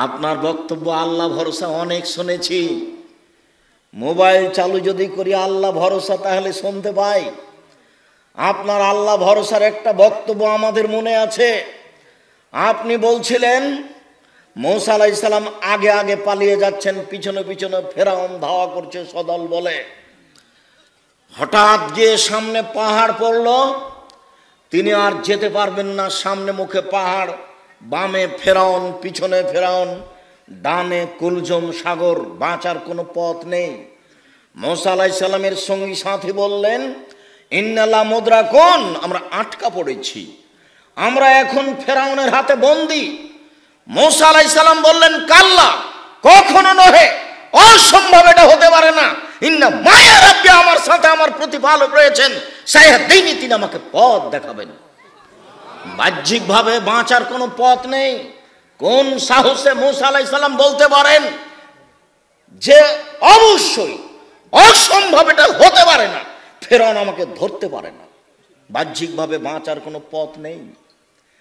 আপনার বক্তব্য আল্লাহ ভরসা অনেক শুনেছি, মোবাইল চালু যদি করি আল্লাহ ভরসা তাহলে শুনতে পাই। আপনার আল্লাহ ভরসার একটা বক্তব্য আমাদের মনে আছে। আপনি বলছিলেন মূসা আলাইহিস সালাম আগে আগে পালিয়ে যাচ্ছেন, পিছনে পিছনে ফেরাউন ধাওয়া করছে সদল বলে। হঠাৎ গিয়ে সামনে পাহাড় পড়ল, তিনি আর যেতে পারবেন না। সামনে মুখে পাহাড়, বামে ফেরাউন, পিছনে ফেরাউন, ডানে কুলজম সাগর, বাঁচার কোনো পথ নেই। মূসা আলাইহিস সালামের সঙ্গী সাথী বললেন, ইন্নাল্লাহ মুদরাকুন, আমরা আটকা পড়েছি, আমরা এখন ফেরাউনের হাতে বন্দী। মূসা আলাইহিস সালাম বললেন, কাল্লা, কখনো নহে, অসম্ভব, এটা হতে পারে না। ইন্না মায়া রাব্বি, আমার সাথে আমার প্রতিপালক রয়েছেন, সায়াহদিনী, তিনি আমাকে পথ দেখাবেন। বাহ্যিকভাবে বাঁচার কোনো পথ নেই। কোন সাহসে মূসা আলাইহিস সালাম বলতে পারেন যে অবশ্যই অসম্ভব, এটা হতে পারে না, ফেরাউন আমাকে ধরতে পারে না? বাহ্যিকভাবে বাঁচার কোনো পথ নেই।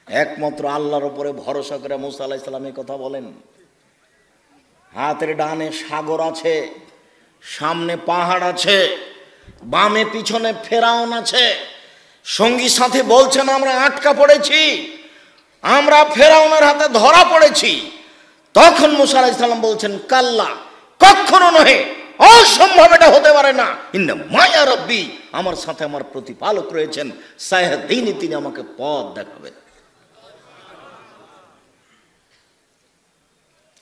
একমাত্র আল্লাহর উপরে ভরসা করে মূসা আলাইহিস সালাম এই কথা বলেন। হাতের ডানে সাগর আছে, সামনে পাহাড় আছে, বামে পিছনে ফেরাউন আছে। সঙ্গী সাথী বলছেন আমরা আটকা পড়েছি, আমরা ফেরাউনের হাতে ধরা পড়েছি। তখন মূসা আলাইহিস সালাম বলছেন, কাল্লা, কখনো নহে, অসম্ভব, এটা হতে পারে না। ইন্না মায়া রাব্বি, আমার সাথে আমার প্রতিপালক রয়েছেন, সায়াহদিনী, তিনি আমাকে পথ দেখাবেন।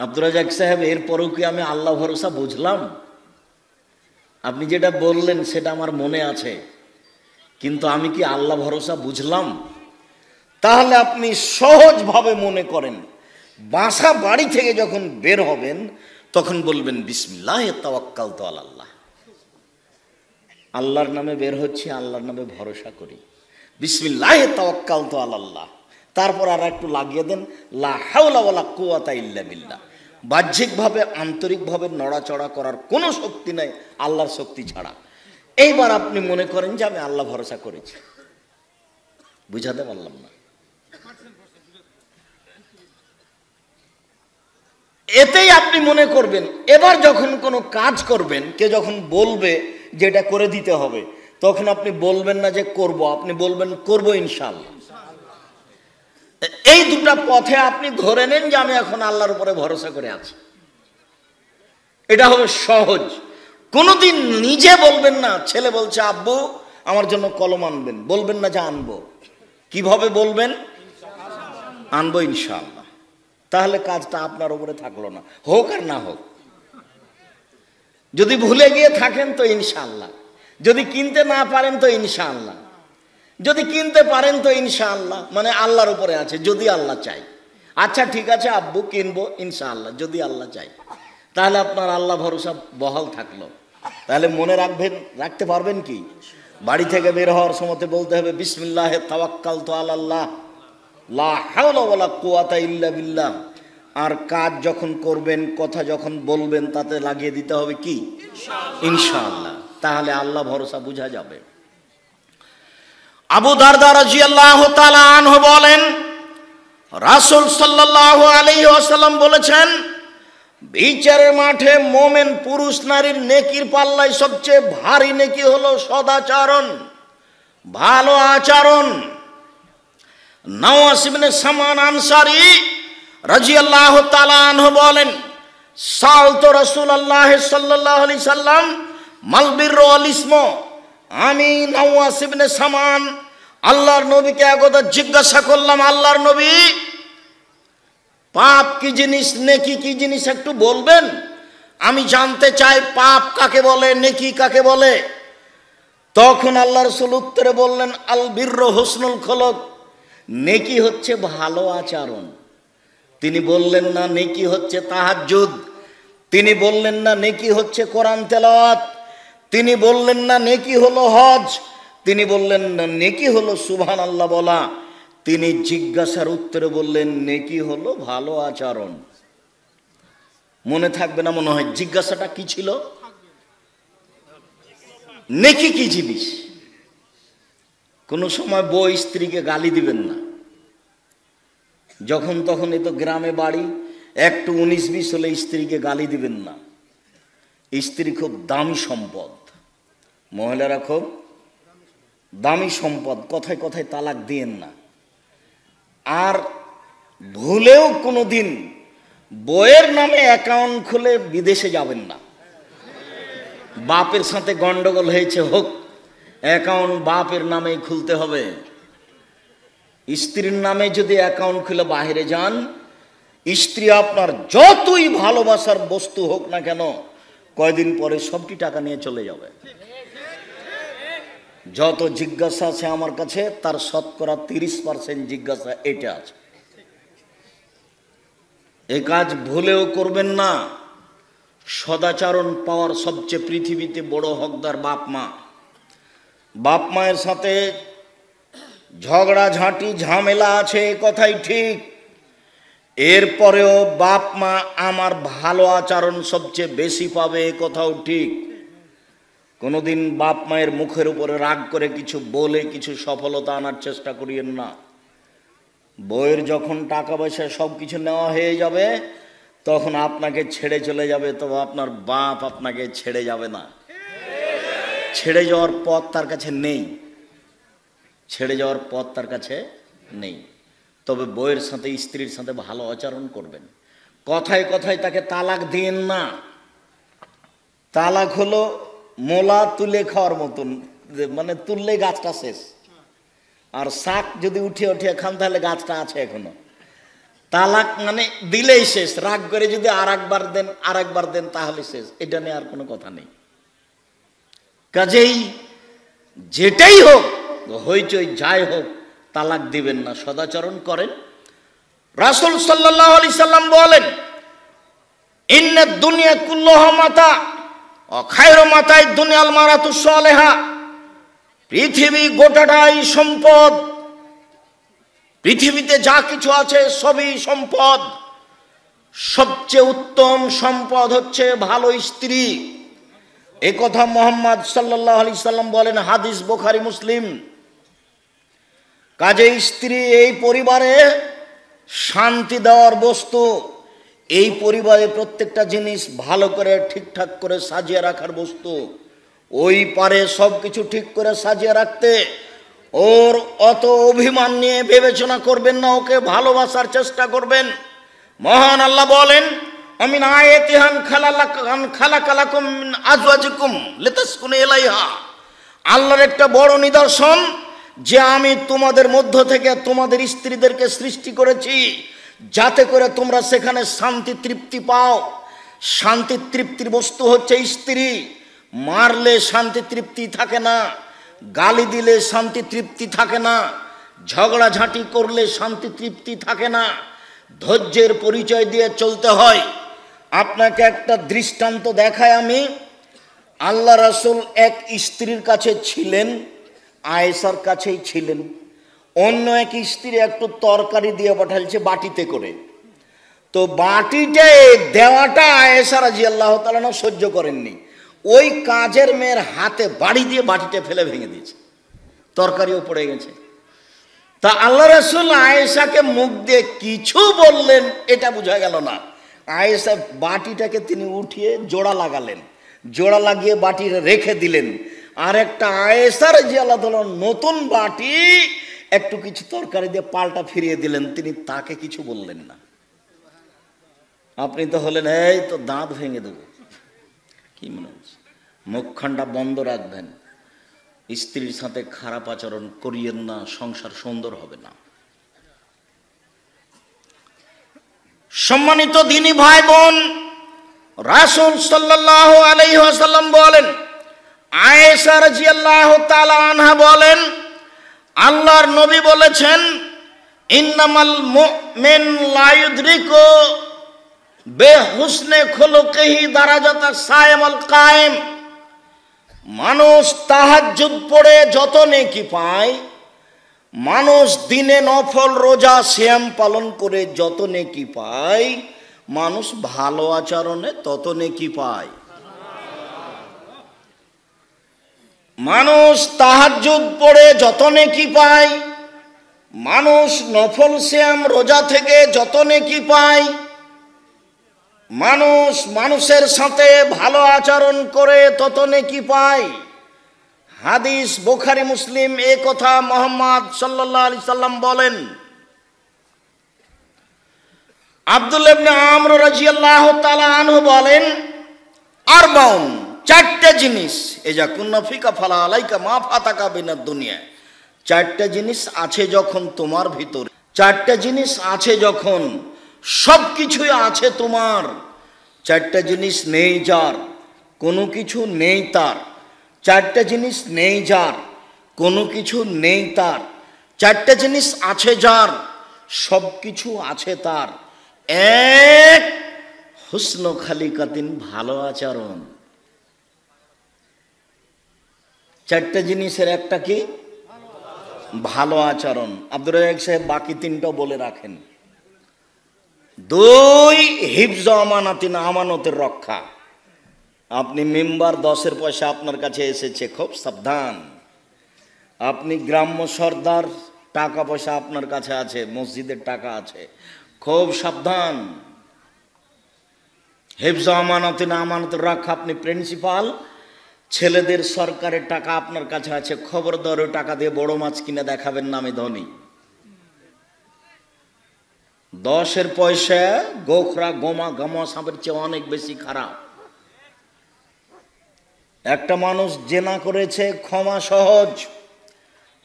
আব্দুর রাজ্জাক সাহেব, এরপরেও কি আমি আল্লাহ ভরসা বুঝলাম? আপনি যেটা বললেন সেটা আমার মনে আছে, কিন্তু আমি কি আল্লাহ ভরসা বুঝলাম? তাহলে আপনি সহজভাবে মনে করেন, বাসা বাড়ি থেকে যখন বের হবেন তখন বলবেন, বিসমিল্লাহি তাওয়াক্কালতু আলাল্লাহ, আল্লাহর নামে বের হচ্ছি, আল্লাহর নামে ভরসা করি, বিসমিল্লাহি তাওয়াক্কালতু আলাল্লাহ। তারপর আর একটু লাগিয়ে দেন, লা হাওলা ওয়ালা কুওয়াতা ইল্লা বিল্লাহ। বাহ্যিকভাবে আন্তরিকভাবে নড়াচড়া করার কোনো শক্তি নাই আল্লাহর শক্তি ছাড়া। এইবার আপনি মনে করেন যে আমি আল্লাহ ভরসা করেছি। বুঝাতে পারলাম না? এতেই আপনি মনে করবেন। এবার যখন কোনো কাজ করবেন, কে যখন বলবে যে এটা করে দিতে হবে, তখন আপনি বলবেন না যে করব, আপনি বলবেন করব ইনশাআল্লাহ। এই দুটা পথে আপনি ধরে নেন যে আমি এখন আল্লাহর উপরে ভরসা করে আছি। এটা হবে সহজ। কোনোদিন নিজে বলবেন না, ছেলে বলছে আব্বু আমার জন্য কলম আনবেন, বলবেন না যে আনবো। কিভাবে বলবেন? আনবো ইনশাআল্লাহ। তাহলে কাজটা আপনার উপরে থাকলো না, হোক আর না হোক। যদি ভুলে গিয়ে থাকেন তো ইনশাআল্লাহ, যদি কিনতে না পারেন তো ইনশাআল্লাহ, যদি কিনতে পারেন তো ইনশাআল্লাহ, মানে আল্লাহর উপরে আছে, যদি আল্লাহ চাই। আচ্ছা ঠিক আছে আব্বু কিনবো ইনশাআল্লাহ, যদি আল্লাহ চাই। তাহলে আপনার আল্লাহ ভরসা বহাল থাকলো। তাহলে মনে রাখতে পারবেন কি? বাড়ি থেকে বের হওয়ার সময় বলতে হবে, বিসমিল্লাহি তাওয়াক্কালতু আলাল্লাহ, লা হাওলা ওয়ালা কুওয়াতা ইল্লা বিল্লাহ। আর কাজ যখন করবেন, কথা যখন বলবেন, তাতে লাগিয়ে দিতে হবে কি? ইনশাআল্লাহ। তাহলে আল্লাহ ভরসা বোঝা যাবে। আবু দারদা রাদিয়াল্লাহু তাআলা আনহু বলেন, রাসূল সাল্লাল্লাহু আলাইহি ওয়াসাল্লাম বলেছেন, বিচারের মাঠে মোমেন পুরুষ নারীর নেকির পাল্লায় সবচেয়ে ভারী নেকি হলো সদাচরণ, ভালো আচরণ। নওয়াস ইবনে সামান আনসারী রাদিয়াল্লাহু তাআলা আনহু বলেন, সালতু রাসূলুল্লাহ সাল্লাল্লাহু আলাইহি সাল্লাম মাল বিররু ওয়াল ইসমু। আমি নওয়াস ইবনে সামান আল্লাহর নবীকে একদা জিজ্ঞাসা করলাম, আল্লাহর নবী, পাপ কি জিনিস, নেকি কি জিনিস একটু বলবেন? আমি জানতে চাই পাপ কাকে বলে, নেকি কাকে বলে। তখন আল্লাহ রাসূল উত্তরে বললেন, আল বিররু হুসনুল খুলুক, নেকি হচ্ছে ভালো আচরণ। তিনি বললেন না নেকি হচ্ছে তাহাজ্জুদ, তিনি বললেন না নেকি হচ্ছে কোরআন তেলাওয়াত, তিনি বললেন না নেকি হলো হজ, তিনি বললেন না নেকি হলো সুবহানাল্লাহ বলা। তিনি জিজ্ঞাসার উত্তরে বললেন নেকি হলো ভালো আচরণ। মনে থাকবে না মনে হয়? জিজ্ঞাসাটা কি ছিল? নেকি কি জিনিস? কোনো সময় বউ স্ত্রীকে গালি দিবেন না, যখন তখন। এ তো গ্রামে বাড়ি, একটু 19-20 হলে স্ত্রীকে গালি দিবেন না। স্ত্রী খুব দামি সম্পদ, মহিলারা খুব দামি সম্পদ, কথায় কথায় তালাক দিয়েন না। আর ভুলেও কোনোদিন বইয়ের নামে অ্যাকাউন্ট খুলে বিদেশে যাবেন না। বাপের সাথে গন্ডগোল হয়েছে হোক, অ্যাকাউন্ট বাপের নামে খুলতে হবে। স্ত্রীর নামে যদি অ্যাকাউন্ট খুলে বাইরে যান, স্ত্রী আপনার যতই ভালোবাসার বস্তু হোক না কেন, কয়দিন পরে সবটি টাকা নিয়ে চলে যাবে। যত জিজ্ঞাসা আছে আমার কাছে, তার শতকরা 30% জিজ্ঞাসা এটা আছে। এ কাজ ভুলেও করবেন না। সদাচরণ পাওয়ার সবচেয়ে পৃথিবীতে বড় হকদার বাপ মা। বাপ মায়ের সাথে ঝগড়াঝাঁটি ঝামেলা আছে, কথাই ঠিক। এরপরেও বাপ মা আমার ভালো আচরণ সবচেয়ে বেশি পাবে, কথাও ঠিক। কোনোদিন বাপ মায়ের মুখের উপরে রাগ করে কিছু বলে কিছু সফলতা আনার চেষ্টা করিয়েন না। বইয়ের যখন টাকা পয়সা সব কিছু নেওয়া হয়ে যাবে, তখন আপনাকে ছেড়ে চলে যাবে, তবে আপনার বাপ আপনাকে ছেড়ে যাবে না। ছেড়ে যাওয়ার পথ তার কাছে নেই, ছেড়ে যাওয়ার পথ তার কাছে নেই। তবে বইয়ের সাথে স্ত্রীর সাথে ভালো আচরণ করবেন, কথায় কথায় তাকে তালাক দিন না। তালাক হলো মোলা তুলে খাওয়ার মতন, মানে তুললে গাছটা শেষ, আর শাক যদি উঠিয়ে উঠিয়ে খান তাহলে গাছটা আছে এখনো। তালাক মানে দিলেই শেষ, রাগ করে যদি আর একবার দেন তাহলে শেষ, এটা নিয়ে আর কোনো কথা নেই। কাজেই যেটাই হোক, হইচই যাই হোক, তালাক দিবেন না, সদাচরণ করেন। রাসূল সাল্লাল্লাহু আলাইহি সাল্লাম বলেন, ইন্নাদ দুনিয়া কুল্লুহা মাতা ওয়া খায়রু মাতাই দুনিয়াল মারাতু সালেহা। পৃথিবী গোটাটাই সম্পদ, পৃথিবীতে যা কিছু আছে সবই সম্পদ। সবচেয়ে উত্তম সম্পদ হচ্ছে ভালো স্ত্রী। এ কথা মুহাম্মদ সাল্লাল্লাহু আলাইহি সাল্লাম বলেন, হাদিস বুখারী মুসলিম। কাজে স্ত্রী এই পরিবারে শান্তি দেওয়ার বস্তু। এই পরিবারে প্রত্যেকটা জিনিস ভালো করে ঠিকঠাক করে সাজিয়ে রাখার বস্তু। ওই পারে সব কিছু ঠিক করে সাজিয়ে রাখতে। ওর অত অভিমান নিয়ে বিবেচনা করবেন না, ওকে ভালোবাসার চেষ্টা করবেন। মহান আল্লাহ বলেন, আমিন আয়াতিহান খালাকালাকুম মিন আজওয়াজিকুম লিতাসকুনু ইলাইহা। আল্লাহর একটা বড় নিদর্শন যে আমি তোমাদের মধ্য থেকে তোমাদের স্ত্রীদেরকে সৃষ্টি করেছি, যাতে করে তোমরা সেখানে শান্তি তৃপ্তি পাও। শান্তি তৃপ্তির বস্তু হচ্ছে স্ত্রী। মারলে শান্তি তৃপ্তি থাকে না, গালি দিলে শান্তি তৃপ্তি থাকে না, ঝগড়াঝাঁটি করলে শান্তি তৃপ্তি থাকে না। ধৈর্যের পরিচয় দিয়ে চলতে হয়। আপনাকে একটা দৃষ্টান্ত দেখায় আমি। আল্লাহ রাসূল এক স্ত্রীর কাছে ছিলেন, আয়েশার কাছেই ছিলেন। অন্য এক স্ত্রী একটু তরকারি দিয়ে পাঠালছে বাটিতে করে। তো বাটিতে দেওয়াটা আয়েশা রাদিয়াল্লাহু তাআলা না সহ্য করেননি। ওই কাজের মেয়ের হাতে বাড়ি দিয়ে বাটিটা ফেলে ভেঙে দিয়েছে, তরকারিও পড়ে গেছে। তা আল্লাহ রাসূল আয়েশাকে মুখ দিয়ে কিছু বললেন এটা বোঝা গেল না। আয়েশা বাটিটাকে তিনি উঠিয়ে জোড়া লাগালেন, জোড়া লাগিয়ে বাটি রেখে দিলেন। আর একটা আয়েশা রাদিয়াল্লাহু তাআলা নতুন বাটি একটু কিছু তরকারি দিয়ে পাল্টা ফিরিয়ে দিলেন, তিনি তাকে কিছু বললেন না। আপনি তো হলেন এই তো দাঁত ভেঙে দেবো, কি মনে হচ্ছে? মুখখানটা বন্ধ রাখবেন। স্ত্রীর সাথে খারাপ আচরণ করিয়েন না, সংসার সুন্দর হবে না। সম্মানিত দ্বীনি ভাই বোন, রাসূল সাল্লাল্লাহু আলাইহি ওয়াসাল্লাম বলেন, আয়েশা রাদিয়াল্লাহু তাআলা আনহা বলেন, আল্লাহর নবী বলেছেন, ইন্নামাল মুমিন লা ইউদরিকু বেহুসনে খুলুকিহি দারাজাতা সায়েমুল কায়েম। মানুষ তাহাজ্জুদ পড়ে যত নেকি পায়, মানুষ দিনে নফল রোজা সিয়াম পালন করে যত নেকি পায়, মানুষ ভালো আচরণে তত নেকি পায়। মানুষ তাহাজ্জুদ পড়ে যত নেকি পায়, মানুষ নফল সিয়াম রোজা থেকে যত নেকি পায়, মানুষ মানুষের সাথে ভালো আচরণ করে তত নেকি পায়। হাদিস বুখারী মুসলিম এ কথা মুহাম্মদ সাল্লাল্লাহু আলাইহি সাল্লাম বলেন। আব্দুল্লাহ ইবনে আমর রাদিয়াল্লাহু তাআলা আনহু বলেন, আরবাউন, চারটা জিনিস, এজা কুন্না ফিকা ফালা আলাইকা মা ফাতাকা বিনাদ দুনিয়া। চারটা জিনিস আছে যখন তোমার ভিতর, চারটা জিনিস আছে যখন সব কিছুই আছে তোমার, চারটা জিনিস নেই যার কোনো কিছু নেই তার, চারটা জিনিস নেই যার কোনো কিছু নেই তার, চারটা জিনিস আছে যার সব কিছু আছে তার। এক, হুসনু খালিকাতিন, ভালো আচরণ। চারটা জিনিসের একটা কি? ভালো আচরণ। আব্দুর রাজ্জাক সাহেব বাকি তিনটাও বলে রাখেন। দুই, হিফজ আমানাতিন, আমানতের রক্ষা। আপনি মেম্বার 10-এর পয়সা আপনার কাছে এসেছে, খুব সাবধান। আপনি গ্রাম্য সর্দার, টাকা পয়সা আপনার কাছে আছে, মসজিদের টাকা আছে, খুব সাবধান। হিফজ আমানাতিন, আমানতের রক্ষা। আপনি প্রিন্সিপাল, ছেলেদের সরকারের টাকা আপনার কাছে আছে, খবরদার ওই টাকা দিয়ে বড় মাছ কিনে দেখাবেন না আমি ধনী। 10-এর পয়সা গোখরা গোমা গামা সাপের চেয়ে অনেক বেশি খারাপ। একটা মানুষ জেনা করেছে, ক্ষমা সহজ।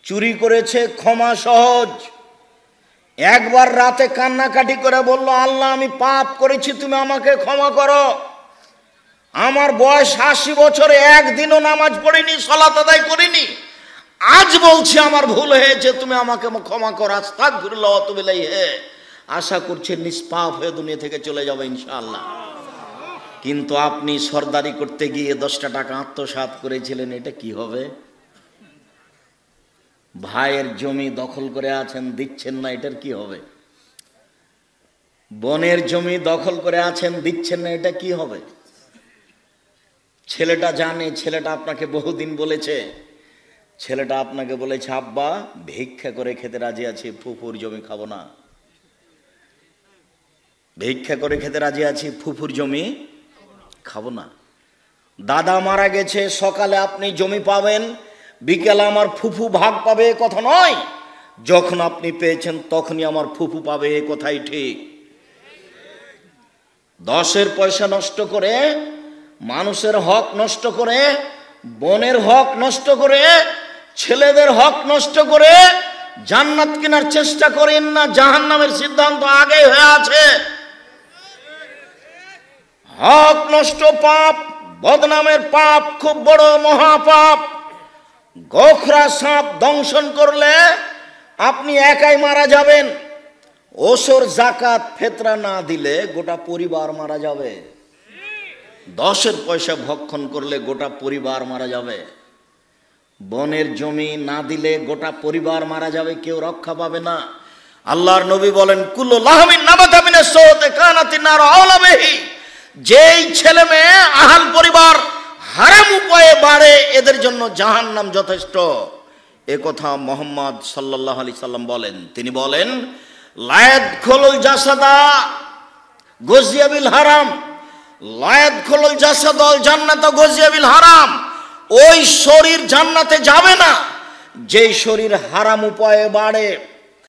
চুরি করেছে, ক্ষমা সহজ। একবার রাতে কান্নাকাটি করে বলল, আল্লাহ আমি পাপ করেছি, তুমি আমাকে ক্ষমা করো। আমার বয়স 80 বছরে একদিনও নামাজ পড়িনি, সালাত আদায় করিনি, আজ বলছি আমার ভুল হয়েছে, তুমি আমাকে ক্ষমা করো। আস্তাগফিরুল্লাহ ওয়া আতুবু ইলাইহি। আশা করছি নিষ্পাপ হয়ে দুনিয়া থেকে চলে যাবে ইনশাআল্লাহ। কিন্তু আপনি সরদারি করতে গিয়ে 10টা টাকা আত্মসাৎ করেছিলেন, এটা কি হবে? ভাইয়ের জমি দখল করে আছেন, দিচ্ছেন না, এটার কি হবে? বোনের জমি দখল করে আছেন, দিচ্ছেন না, এটা কি হবে? ছেলেটা জানে, ছেলেটা আপনাকে বহুদিন বলেছে, ছেলেটা আপনাকে বলেছে, আব্বা ভিক্ষা করে খেতে রাজি আছি, ফুফুর জমি খাবো না। ভিক্ষা করে খেতে রাজি আছি, ফুফুর জমি খাবো না। দাদা মারা গেছে, সকালে আপনি জমি পাবেন, বিকেলে আমার ফুফু ভাগ পাবে, এ কথা নয়। যখন আপনি পেয়েছেন তখনই আমার ফুফু পাবে, এ কথাই ঠিক। 10-এর পয়সা নষ্ট করে, মানুষের হক নষ্ট করে, বোনের হক নষ্ট করে, ছেলেদের হক নষ্ট করে জান্নাত কেনার চেষ্টা করেন না, জাহান্নামের সিদ্ধান্ত আগেই হয়ে আছে। হক নষ্ট পাপ, বদনামের পাপ, খুব বড় মহাপাপ। গোখরা সাপ দংশন করলে আপনি একাই মারা যাবেন। ওসর জাকাত ফেতরা না দিলে গোটা পরিবার মারা যাবে। 10-এর পয়সা ভক্ষণ করলে গোটা পরিবার মারা যাবে। বনের জমি না দিলে গোটা পরিবার মারা যাবে, কেউ রক্ষা পাবে না। আল্লাহর নবী বলেন, কুল্লু লাহমিন নাবাতা মিনাস সাওতে কানাতিন নার আওলা বিহি। যেই ছেলে মেয়ে আহাল পরিবার হারাম উপায়ে বাড়ে, এদের জন্য জাহান্নাম যথেষ্ট। এ কথা মুহাম্মদ সাল্লাল্লাহু আলাইহি সাল্লাম বলেন। তিনি বলেন, লায়াদখুলুল জাসাদা গুযিয়া বিল হারাম, লায়াদখুলুল জাসাদাল জান্নাতা গুযিয়া বিল হারাম। ওই শরীর জান্নাতে যাবে না যেই শরীর হারাম উপায়ে বাড়ে।